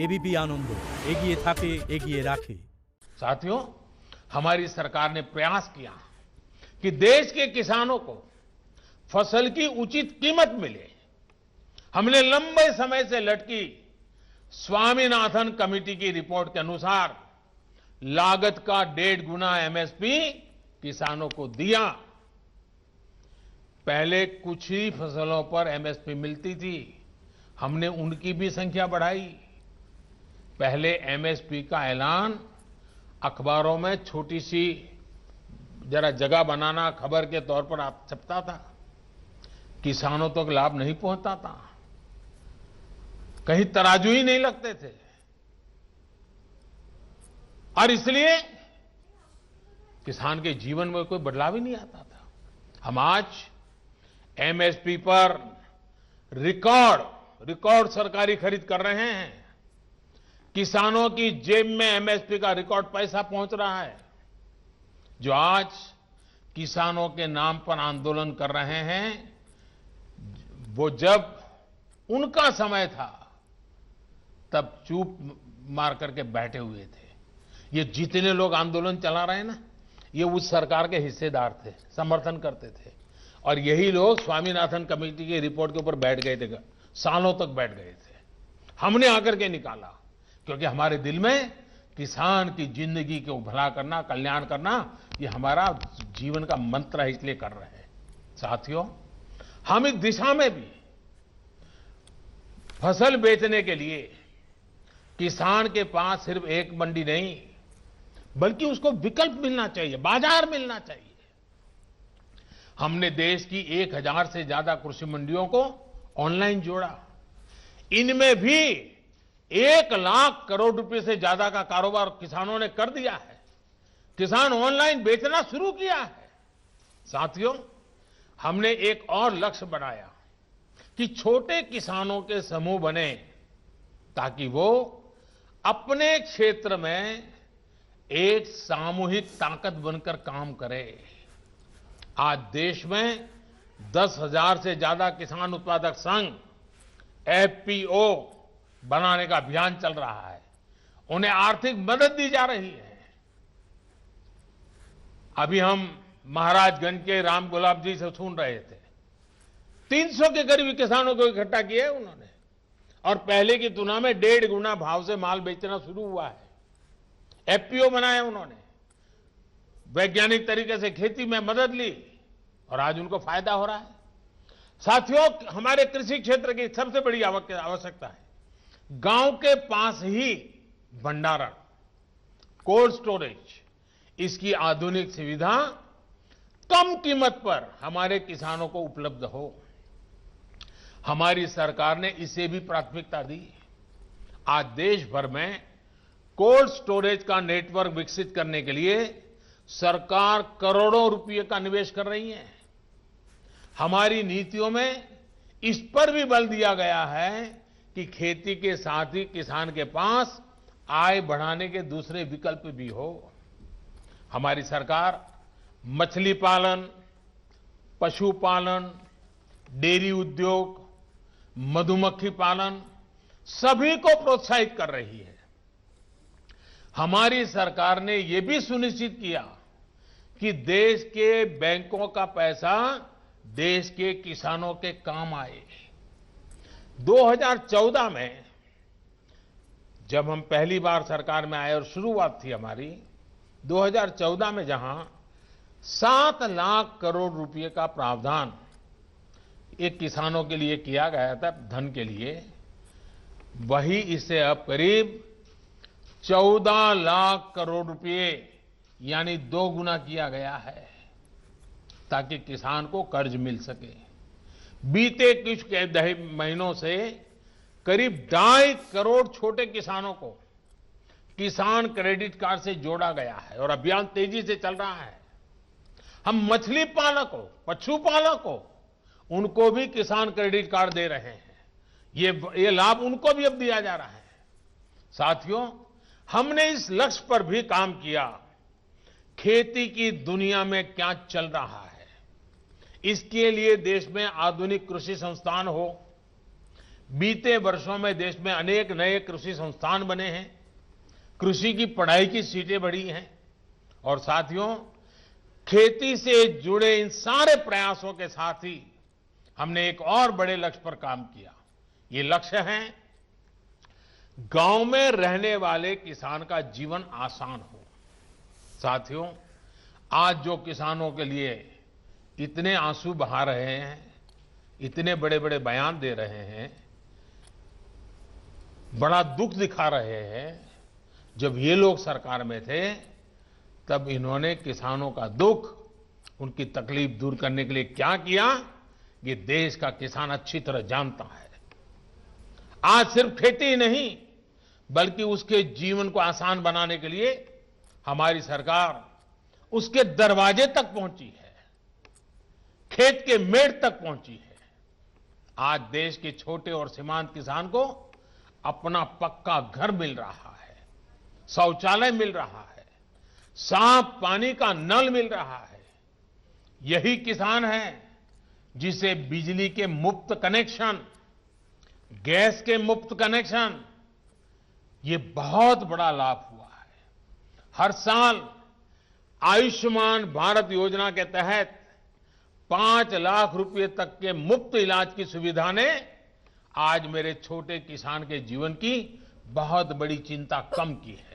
ABP आनंद एगिए थाके एगिए राखे। साथियों, हमारी सरकार ने प्रयास किया कि देश के किसानों को फसल की उचित कीमत मिले। हमने लंबे समय से लटकी स्वामीनाथन कमेटी की रिपोर्ट के अनुसार लागत का 1.5 गुना एमएसपी किसानों को दिया। पहले कुछ ही फसलों पर एमएसपी मिलती थी, हमने उनकी भी संख्या बढ़ाई। पहले एमएसपी का ऐलान अखबारों में छोटी सी जरा जगह बनाना खबर के तौर पर आप छपता था, किसानों तक लाभ नहीं पहुंचता था, कहीं तराजू ही नहीं लगते थे। और इसलिए किसान के जीवन में कोई बदलाव ही नहीं आता था। हम आज एमएसपी पर रिकॉर्ड सरकारी खरीद कर रहे हैं। किसानों की जेब में एमएसपी का रिकॉर्ड पैसा पहुंच रहा है। जो आज किसानों के नाम पर आंदोलन कर रहे हैं, वो जब उनका समय था तब चुप मार करके बैठे हुए थे। ये जितने लोग आंदोलन चला रहे हैं ना, ये उस सरकार के हिस्सेदार थे, समर्थन करते थे। और यही लोग स्वामीनाथन कमेटी की रिपोर्ट के ऊपर बैठ गए थे, सालों तक बैठ गए थे। हमने आकर के निकाला, क्योंकि हमारे दिल में किसान की जिंदगी को भला करना, कल्याण करना, ये हमारा जीवन का मंत्र है, इसलिए कर रहे हैं। साथियों, हम इस दिशा में भी फसल बेचने के लिए किसान के पास सिर्फ एक मंडी नहीं, बल्कि उसको विकल्प मिलना चाहिए, बाजार मिलना चाहिए। हमने देश की 1000 से ज्यादा कृषि मंडियों को ऑनलाइन जोड़ा। इनमें भी 1 लाख करोड़ रुपए से ज्यादा का कारोबार किसानों ने कर दिया है। किसान ऑनलाइन बेचना शुरू किया है। साथियों, हमने एक और लक्ष्य बनाया कि छोटे किसानों के समूह बने, ताकि वो अपने क्षेत्र में एक सामूहिक ताकत बनकर काम करे। आज देश में 10,000 से ज्यादा किसान उत्पादक संघ एफपीओ बनाने का अभियान चल रहा है। उन्हें आर्थिक मदद दी जा रही है। अभी हम महाराजगंज के राम गुलाब जी से सुन रहे थे, 300 के करीब किसानों को इकट्ठा किया है उन्होंने, और पहले की तुलना में 1.5 गुना भाव से माल बेचना शुरू हुआ है। एफपीओ बनाया उन्होंने, वैज्ञानिक तरीके से खेती में मदद ली, और आज उनको फायदा हो रहा है। साथियों, हमारे कृषि क्षेत्र की सबसे बड़ी आवश्यकता है गांव के पास ही भंडारण, कोल्ड स्टोरेज। इसकी आधुनिक सुविधा कम कीमत पर हमारे किसानों को उपलब्ध हो। हमारी सरकार ने इसे भी प्राथमिकता दी। आज देश भर में कोल्ड स्टोरेज का नेटवर्क विकसित करने के लिए सरकार करोड़ों रुपए का निवेश कर रही है। हमारी नीतियों में इस पर भी बल दिया गया है कि खेती के साथ ही किसान के पास आय बढ़ाने के दूसरे विकल्प भी हो। हमारी सरकार मछली पालन, पशुपालन, डेयरी उद्योग, मधुमक्खी पालन सभी को प्रोत्साहित कर रही है। हमारी सरकार ने यह भी सुनिश्चित किया कि देश के बैंकों का पैसा देश के किसानों के काम आए। 2014 में जब हम पहली बार सरकार में आए और शुरुआत थी हमारी, 2014 में जहां 7 लाख करोड़ रुपए का प्रावधान एक किसानों के लिए किया गया था, धन के लिए, वही इसे अब करीब 14 लाख करोड़ रुपए यानी 2 गुना किया गया है, ताकि किसान को कर्ज मिल सके। बीते कुछ महीनों से करीब 2.5 करोड़ छोटे किसानों को किसान क्रेडिट कार्ड से जोड़ा गया है, और अभियान तेजी से चल रहा है। हम मछली पालकों, पशुपालकों, उनको भी किसान क्रेडिट कार्ड दे रहे हैं। ये लाभ उनको भी अब दिया जा रहा है। साथियों, हमने इस लक्ष्य पर भी काम किया, खेती की दुनिया में क्या चल रहा है, इसके लिए देश में आधुनिक कृषि संस्थान हो, बीते वर्षों में देश में अनेक नए कृषि संस्थान बने हैं, कृषि की पढ़ाई की सीटें बढ़ी हैं और साथियों, खेती से जुड़े इन सारे प्रयासों के साथ ही हमने एक और बड़े लक्ष्य पर काम किया। ये लक्ष्य है गांव में रहने वाले किसान का जीवन आसान हो। साथियों, आज जो किसानों के लिए इतने आंसू बहा रहे हैं, इतने बड़े बड़े बयान दे रहे हैं, बड़ा दुख दिखा रहे हैं, जब ये लोग सरकार में थे तब इन्होंने किसानों का दुख, उनकी तकलीफ दूर करने के लिए क्या किया, ये देश का किसान अच्छी तरह जानता है। आज सिर्फ खेती ही नहीं बल्कि उसके जीवन को आसान बनाने के लिए हमारी सरकार उसके दरवाजे तक पहुंची है, खेत के मेड़ तक पहुंची है। आज देश के छोटे और सीमांत किसान को अपना पक्का घर मिल रहा है, शौचालय मिल रहा है, साफ पानी का नल मिल रहा है। यही किसान है जिसे बिजली के मुफ्त कनेक्शन, गैस के मुफ्त कनेक्शन, ये बहुत बड़ा लाभ हुआ है। हर साल आयुष्मान भारत योजना के तहत 5 लाख रुपए तक के मुफ्त इलाज की सुविधा ने आज मेरे छोटे किसान के जीवन की बहुत बड़ी चिंता कम की है।